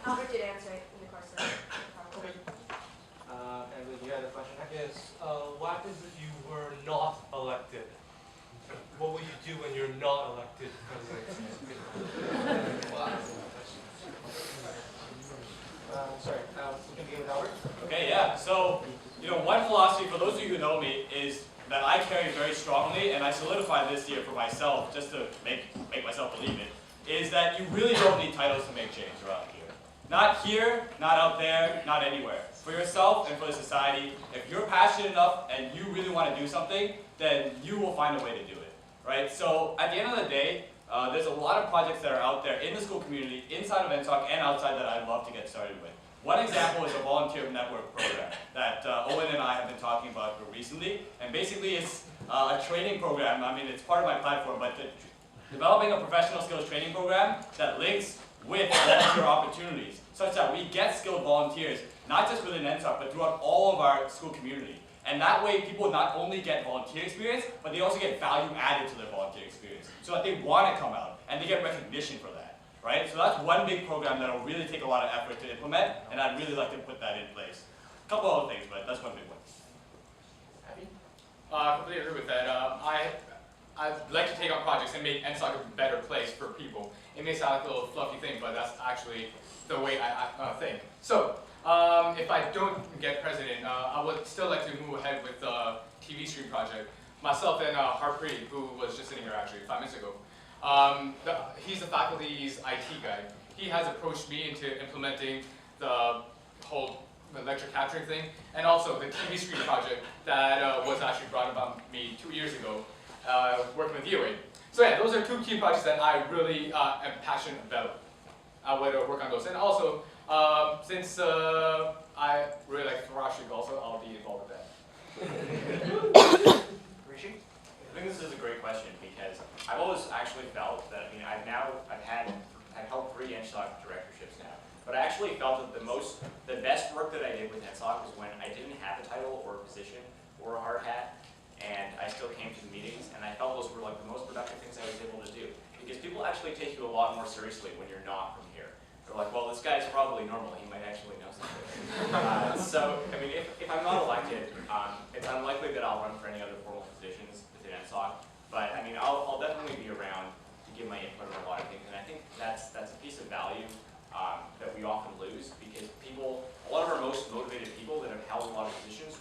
Albert did answer it in the course of Okay. And you had a question? Yes. What happens if you were not elected? What will you do when you're not elected president? Sorry, we can begin with Albert. Okay, yeah. So, one philosophy, for those of you who know me, is that I carry very strongly, and I solidified this year for myself, just to make myself believe it, is that you really don't need titles to make change around here. Not here, not out there, not anywhere. For yourself and for the society, if you're passionate enough and you really want to do something, then you will find a way to do it, right? So at the end of the day, there's a lot of projects that are out there in the school community, inside of NSOC and outside, that I'd love to get started with. One example is a volunteer network program that Owen and I have been talking about recently, and basically it's a training program. I mean, it's part of my platform, but developing a professional skills training program that links with volunteer opportunities, such that we get skilled volunteers, not just within NSOC, but throughout all of our school community. And that way, people not only get volunteer experience, but they also get value added to their volunteer experience, so that they want to come out, and they get recognition for that, right? So that's one big program that will really take a lot of effort to implement, and I'd really like to put that in place. A couple other things, but that's one big one. Happy? I completely agree with that. I'd like to take on projects and make NSOC a better place for people. It may sound like a little fluffy thing, but that's actually the way I think. So, if I don't get president, I would still like to move ahead with the TV stream project. Myself and Harpreet, who was just sitting here actually 5 minutes ago, he's the faculty's IT guy. He has approached me into implementing the whole lecture capturing thing, and also the TV stream project that was actually brought about me 2 years ago, working with youre. So yeah, those are two key projects that I really am passionate about. I would work on those. And also, since I really like Farashik also, I'll be involved with that. Rishi? I think this is a great question, because I've always actually felt that, I've held 3 NSOC directorships now, but I actually felt that the best work that I did with NSOC was when I didn't have a title or a position or a hard hat, and I still came to the meetings, and I felt those were like the most productive things I was able to do. Because people actually take you a lot more seriously when you're not from here. They're like, well, this guy's probably normal, he might actually know something. So, if I'm not elected, it's unlikely that I'll run for any other formal positions within NSOC, but I'll definitely be around to give my input on a lot of things, and I think that's a piece of value that we often lose, because a lot of our most motivated people that have held a lot of positions,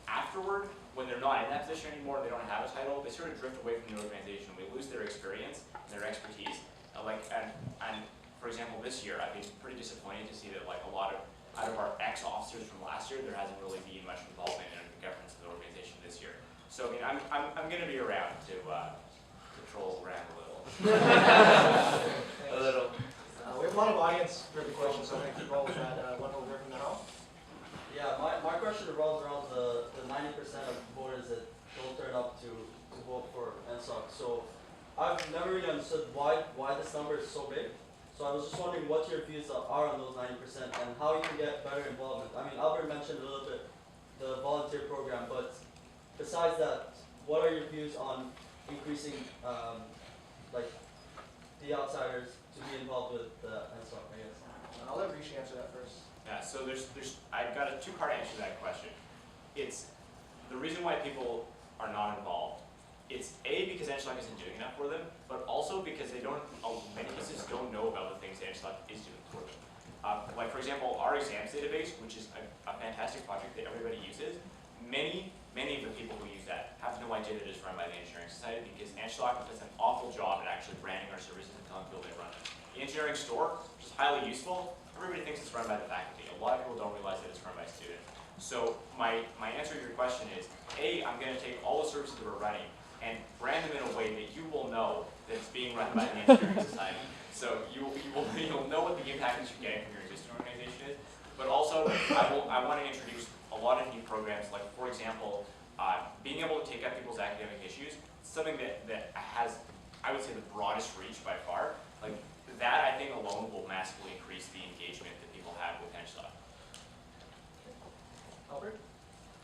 afterward, when they're not in that position anymore, they don't have a title, they sort of drift away from the organization. We lose their experience, their expertise. And for example, this year, I've been pretty disappointed to see that a lot of, out of our ex-officers from last year, there hasn't really been much involvement in the governance of the organization this year. So I'm going to be around to troll around a little. A little. We have a lot of audience for the questions, so I'm going to keep all of that one over from now. Yeah, my question revolves around the 90% of voters that don't turn up to vote for NSOC. So I've never really understood why this number is so big. So I was just wondering what your views are on those 90% and how you can get better involvement. Albert mentioned a little bit the volunteer program, but besides that, what are your views on increasing the outsiders to be involved with the NSOC, I guess? I'll let Rishi answer that first. Yeah, so I've got a 2-part answer to that question. It's the reason why people are not involved. It's A, because NSOC isn't doing enough for them, but also because many cases don't know about the things that NSOC is doing for them. For example, our exams database, which is a fantastic project that everybody uses, many of the people who use that have no idea that it's run by the Engineering Society, because NSOC does an awful job at actually branding our services and telling people they run it. The engineering store, which is highly useful, everybody thinks it's run by the faculty. A lot of people don't realize that it's run by students. So my answer to your question is, A, I'm going to take all the services that we're running and brand them in a way that you will know that it's being run by the Engineering Society. So you'll know what the impact that you're getting from your existing organization is. But also, I want to introduce a lot of new programs, like, for example, being able to take up people's academic issues, something that has, I would say, the broadest reach by far. That, I think, alone will massively increase the engagement that people have with NSOC. Albert?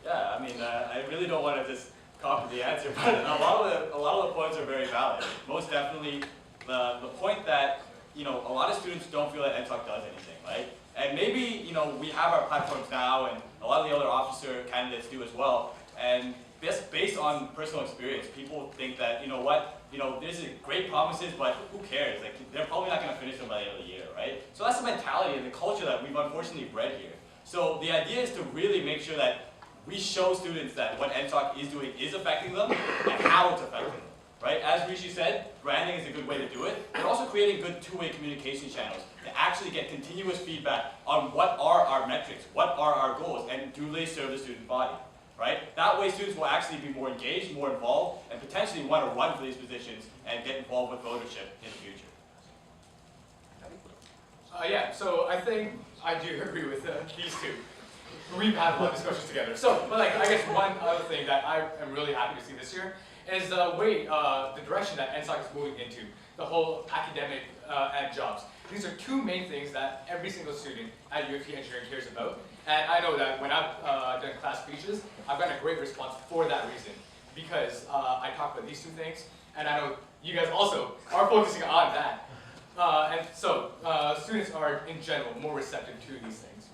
Yeah, I really don't want to just copy the answer, but a lot of the points are very valid. Most definitely, the point that a lot of students don't feel that NSOC does anything, right? And maybe, you know, we have our platforms now, and a lot of the other officer candidates do as well. And just based on personal experience, people think that, you know what, you know, this is great promises, but who cares? Like, they're probably not going to finish them by the end of the year, right? So that's the mentality and the culture that we've unfortunately bred here. So the idea is to really make sure that we show students that what NSOC is doing is affecting them and how it's affecting them, right? As Rishi said, branding is a good way to do it, but also creating good two-way communication channels to actually get continuous feedback on what are our metrics, what are our goals, and do they serve the student body, right? That way students will actually be more engaged, more involved, and potentially want to run for these positions and get involved with votership in the future. Yeah, so I think I do agree with these two. We've had a lot of discussions together. So, but like, I guess one other thing that I am really happy to see this year is the way, the direction that NSOC is moving into, the whole academic and jobs. These are two main things that every single student at U of T Engineering cares about. And I know that when I've done class speeches, I've gotten a great response for that reason. Because I talk about these two things, and I know you guys also are focusing on that. And so, students are, in general, more receptive to these things.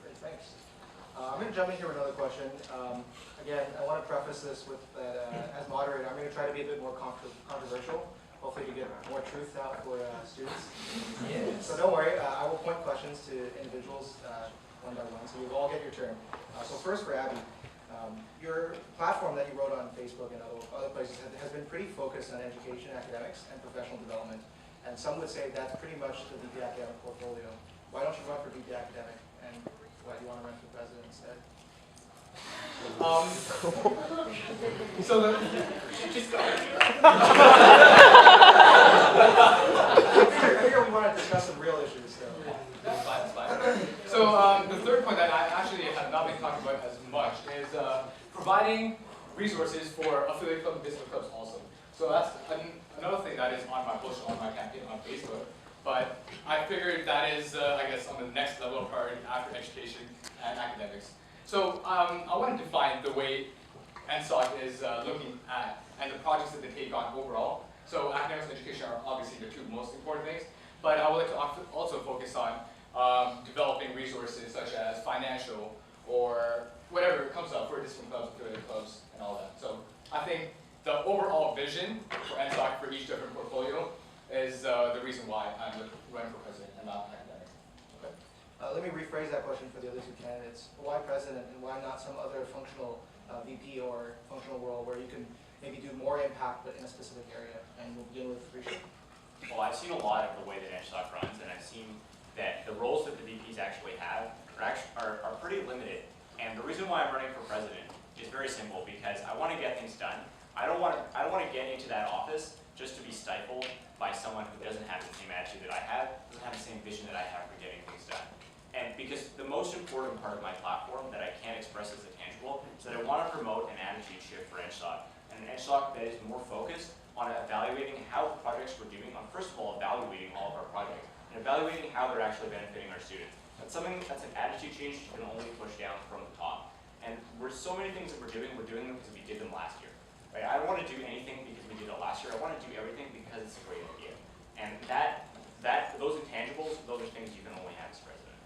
Great, thanks. I'm going to jump in here with another question. Again, I want to preface this with that as moderator, I'm going to try to be a bit more controversial, hopefully to get more truth out for students. Yes. So don't worry, I will point questions to individuals one by one, so you will all get your turn. So first for Abby, your platform that you wrote on Facebook and other places has been pretty focused on education, academics, and professional development. And some would say that's pretty much the VP Academic portfolio. Why don't you run for VP Academic, and why do you want to run for president instead? So the, I figure we want to discuss some real issues, so. that's fine, that's fine. So the third point that I actually have not been talking about as much is providing resources for affiliate club and business clubs also. So that's another thing that is on my push on my campaign on Facebook. But I figured that is, I guess, on the next level of priority after education and academics. So I want to define the way NSOC is looking at and the projects that they take on overall. So academics and education are obviously the two most important things, but I would like to also focus on developing resources such as financial or whatever comes up for discipline clubs, affiliate clubs, and all that. So I think the overall vision for NSOC for each different portfolio is the reason why I'm running for president and not academic. Okay. Let me rephrase that question for the other two candidates. Why president and why not some other functional VP or functional role where you can maybe do more impact but in a specific area? And we'll begin with Rishi. Well, I've seen a lot of the way that NSOC runs, and I've seen that the roles that the VPs actually have are pretty limited. And the reason why I'm running for president is very simple, because I want to get things done. I don't want to get into that office just to be stifled by someone who doesn't have the same attitude that I have, doesn't have the same vision that I have for getting things done. And because the most important part of my platform that I can't express as a tangible is that I want to promote an attitude shift for NSOC. And an NSOC that is more focused on evaluating how projects we're doing, on first of all evaluating all of our projects, and evaluating how they're actually benefiting our students. That's something that's an attitude change you can only push down from the top. And we're so many things that we're doing them because we did them last year. Right? I don't want to do anything because we did it last year. I want to do everything because it's a great idea. And those intangibles, those are things you can only have as president.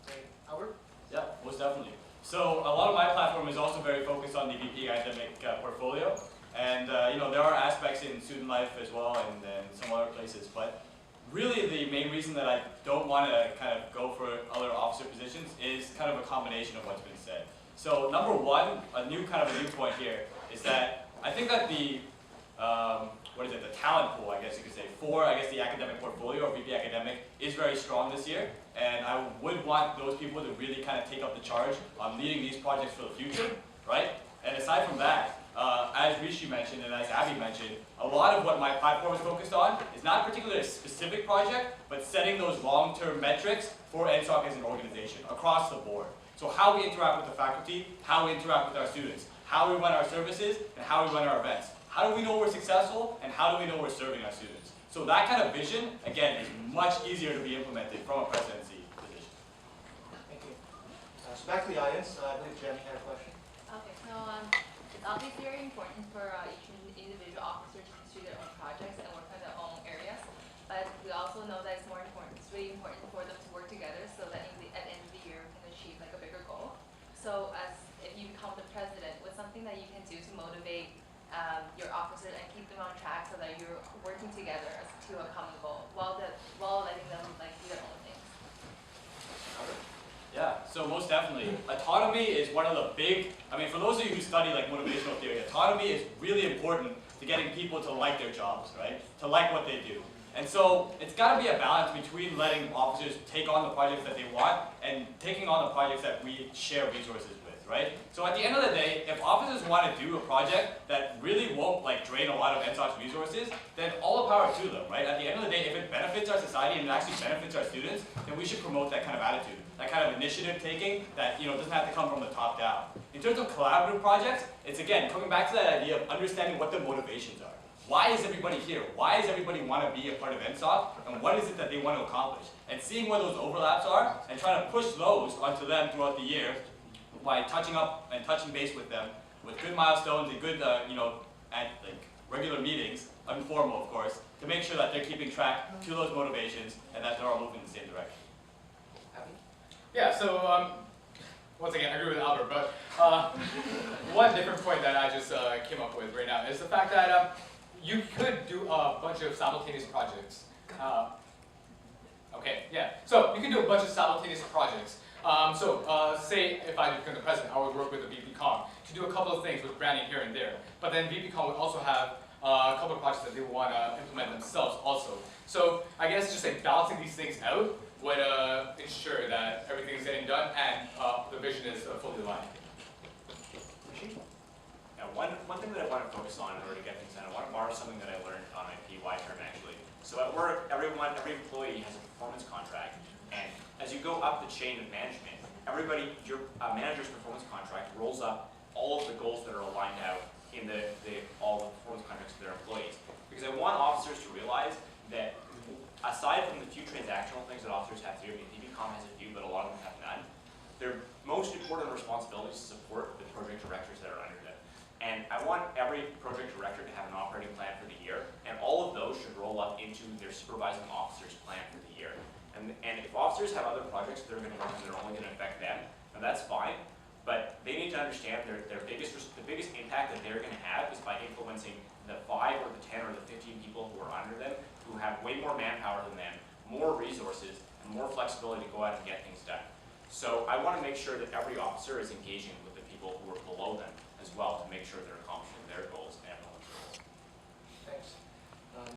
Hey, Albert? Yeah, most definitely. So a lot of my platform is also very focused on the VP academic portfolio. And you know, there are aspects in student life as well and some other places. But really the main reason that I don't want to kind of go for other officer positions is kind of a combination of what's been said. So number one, a new point here is that I think that the the talent pool, I guess you could say, for the academic portfolio or VP academic is very strong this year, and I would want those people to really kind of take up the charge on leading these projects for the future, right? And aside from that, as Rishi mentioned and as Abby mentioned, a lot of what my platform is focused on is not particularly a specific project, but setting those long-term metrics for NSOC as an organization across the board. So how we interact with the faculty, how we interact with our students, how we run our services, and how we run our events. How do we know we're successful, and how do we know we're serving our students? So that kind of vision, again, is much easier to be implemented from a presidency position. Thank you. So back to the audience. I believe Jenny had a question. Okay, so it's obviously very important for each individual officer to pursue their own projects and work on their own areas. But we also know that it's really important for them to work together most definitely. Autonomy is one of the big, I mean, for those of you who study like motivational theory, autonomy is really important to getting people to like their jobs, right? To like what they do. And so it's got to be a balance between letting officers take on the projects that they want and taking on the projects that we share resources with, right? So at the end of the day, if officers want to do a project that really won't like drain a lot of NSOC's resources, then all the power to them, right? At the end of the day, if it benefits our society and it actually benefits our students, then we should promote that kind of attitude, that kind of initiative taking that doesn't have to come from the top down. In terms of collaborative projects, it's again coming back to that idea of understanding what the motivations are. Why is everybody here? Why does everybody want to be a part of NSOC? And what is it that they want to accomplish? And seeing where those overlaps are and trying to push those onto them throughout the year by touching up and touching base with them with good milestones and good, at like regular meetings, informal of course, to make sure that they're keeping track to those motivations and that they're all moving in the same direction. Yeah, so once again, I agree with Albert, but one different point that I just came up with right now is the fact that you could do a bunch of simultaneous projects. Okay, yeah. So you can do a bunch of simultaneous projects. Say if I become the president, I would work with the VPCom to do a couple of things with branding here and there. But then VPCom would also have a couple of projects that they want to implement themselves also. So I guess just like balancing these things out would ensure that everything is getting done and the vision is fully aligned. Now, one thing that I want to focus on in order to get things done, I want to borrow something that I learned on my PY term actually. So at work, every employee has a performance contract, and as you go up the chain of management, your manager's performance contract rolls up all of the goals that are aligned out in all the performance contracts of their employees. Because I want officers to realize that aside from the few transactional things that officers have to do, I mean, DBCOM has a few, but a lot of them have none, their most important responsibility is to support the project directors that are under them. And I want every project director to have an operating plan for the year, and all of those should roll up into their supervising officer's plan for the year. And if officers have other projects that they're going to work on that are only going to affect them, now that's fine, but they need to understand the biggest impact that they're going to have is by influencing the 5 or the 10 or the 15 people who are under them, who have way more manpower than them, more resources, and more flexibility to go out and get things done. So I want to make sure that every officer is engaging with the people who are below them as well to make sure they're accomplishing their goals and